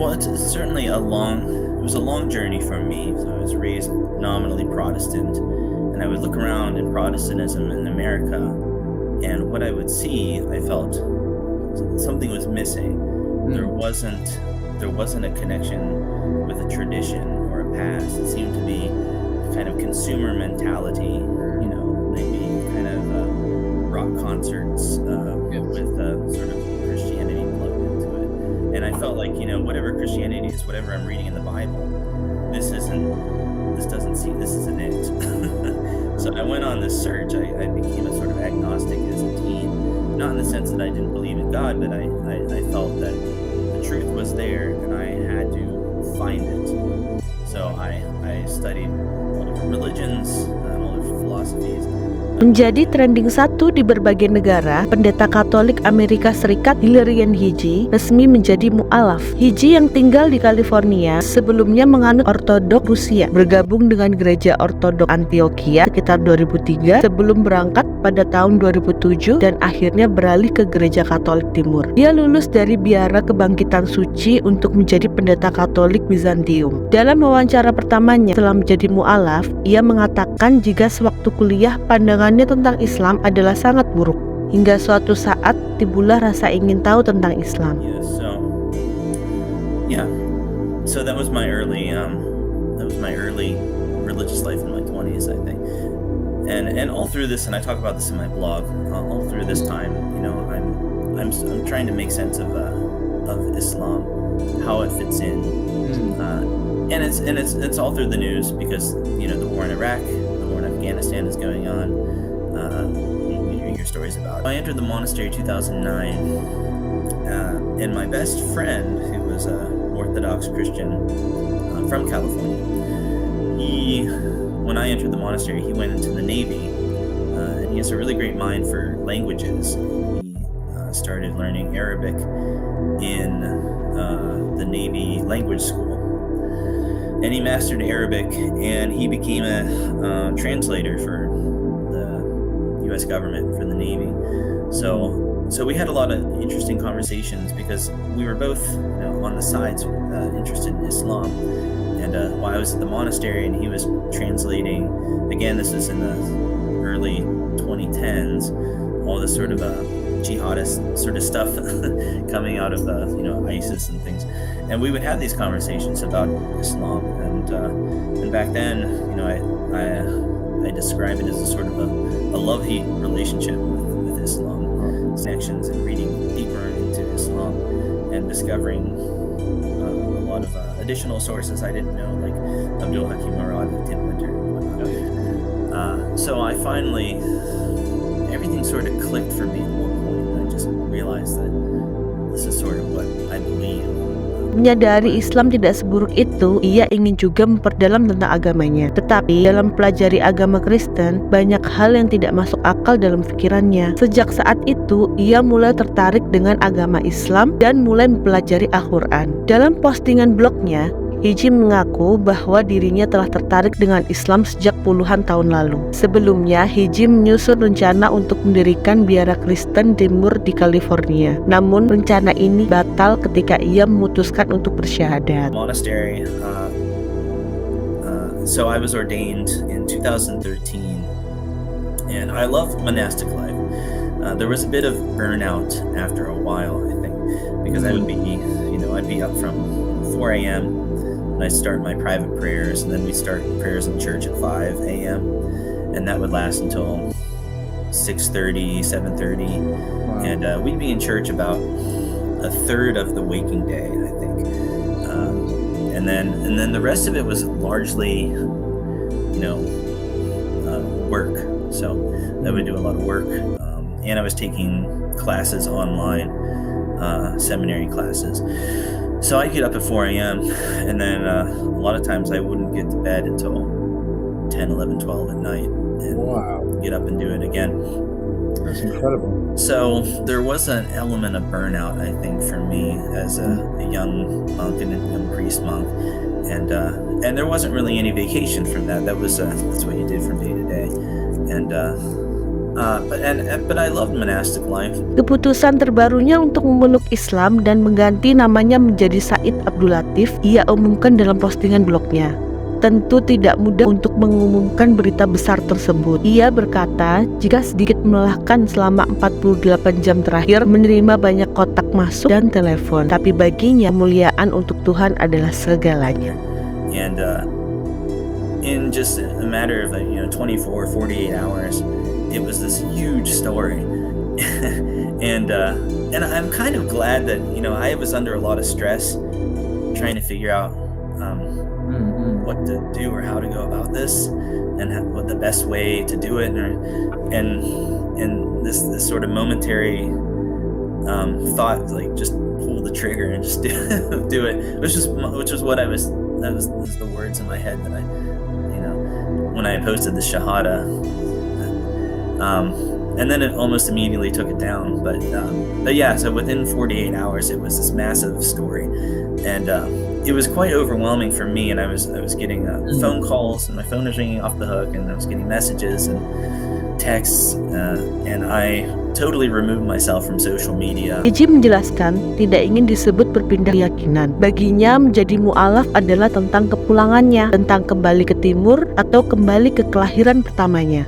Well, it's certainly it was a long journey for me. So I was raised nominally Protestant, and I would look around in Protestantism in America, and what I would see, I felt something was missing. There wasn't a connection with a tradition or a past. It seemed to be kind of consumer mentality, maybe kind of rock concerts with sort of Christianity plugged into it. And I felt like, whatever Christianity is, whatever I'm reading in the Bible, this isn't it. So I went on this search. I became a sort of agnostic as a teen, not in the sense that I didn't believe in God, but I felt that the truth was there and I had to find it. So I studied all different religions, all different philosophies. Menjadi trending 1 di berbagai negara, pendeta Katolik Amerika Serikat Hilarion Heagy resmi menjadi mu'alaf. Heagy yang tinggal di California sebelumnya menganut Ortodok Rusia, bergabung dengan gereja Ortodok Antioquia sekitar 2003 sebelum berangkat pada tahun 2007 dan akhirnya beralih ke gereja Katolik Timur. Dia lulus dari Biara Kebangkitan Suci untuk menjadi pendeta Katolik Bizantium. Dalam wawancara pertamanya setelah menjadi mu'alaf, ia mengatakan jika sewaktu kuliah pandangannya tentang Islam adalah sangat buruk. Hingga suatu saat timbullah rasa ingin tahu tentang Islam. So that was my early religious life in my 20s, I think. And all through this, and I talk about this in my blog, all through this time, I'm trying to make sense of Islam, how it fits in. And it's all through the news because the war in Iraq, the war in Afghanistan is going on. You hear stories about it. I entered the monastery in 2009, and my best friend, who was an Orthodox Christian from California, when I entered the monastery, he went into the Navy, and he has a really great mind for languages. He started learning Arabic in the Navy language school. And he mastered Arabic, and he became a translator for the U.S. government, for the Navy. So we had a lot of interesting conversations because we were both on the sides interested in Islam. And while I was at the monastery and he was translating, again, this is in the early 2010s, all this sort of jihadist sort of stuff coming out of ISIS and things, and we would have these conversations about Islam, and back then I describe it as a sort of a love-hate relationship with Islam, connections and reading deeper into Islam and discovering a lot of additional sources I didn't know, like Abdul Hakim Murad and Tim Winter and whatnot. So I finally, everything sort of clicked for me at one point. I just realized that this is sort of what I believe. Menyadari Islam tidak seburuk itu, ia ingin juga memperdalam tentang agamanya. Tetapi dalam pelajari agama Kristen, banyak hal yang tidak masuk akal dalam pikirannya. Sejak saat itu, ia mulai tertarik dengan agama Islam dan mulai mempelajari Al-Quran. Dalam postingan blognya, Heagy mengaku bahwa dirinya telah tertarik dengan Islam sejak puluhan tahun lalu. Sebelumnya, Heagy menyusun rencana untuk mendirikan Biara Kristen Timur di California. Namun, rencana ini batal ketika ia memutuskan untuk bersyahadat. Monastery. So I was ordained in 2013, and I love monastic life. There was a bit of burnout after a while, I think, because I would be, I'd be up from 4 a.m. and I'd start my private prayers, and then we'd start prayers in church at 5 a.m. and that would last until 6:30, 7:30, and we'd be in church about a third of the waking day, I think, and then the rest of it was largely, work. So I would do a lot of work, and I was taking classes online, seminary classes. So I'd get up at 4 a.m. and then a lot of times I wouldn't get to bed until 10, 11, 12 at night, and get up and do it again. That's incredible. So there was an element of burnout, I think, for me as a young monk and a young priest monk, and there wasn't really any vacation from that. That was that's what you did from day to day, and But I loved monastic life. Keputusan terbarunya untuk memeluk Islam dan mengganti namanya menjadi Said Abdul Latif, ia umumkan dalam postingan blognya. Tentu tidak mudah untuk mengumumkan berita besar tersebut. Ia berkata, jika sedikit melelahkan selama 48 jam terakhir menerima banyak kotak masuk dan telepon, tapi baginya kemuliaan untuk Tuhan adalah segalanya. And in just a matter of 24, 48 hours, it was this huge story. and I'm kind of glad that I was under a lot of stress trying to figure out what to do or how to go about this, and what the best way to do it, and this sort of momentary thought, like, just pull the trigger and just do it, which was what that was the words in my head that I when I posted the shahada, and then it almost immediately took it down, but yeah, so within 48 hours it was this massive story, and it was quite overwhelming for me, and I was getting phone calls, and my phone was ringing off the hook, and I was getting messages and texts, and I totally removed myself from social media. Heagy menjelaskan tidak ingin disebut berpindah keyakinan. Baginya menjadi mu'alaf adalah tentang kepulangannya, tentang kembali ke Timur atau kembali ke kelahiran pertamanya.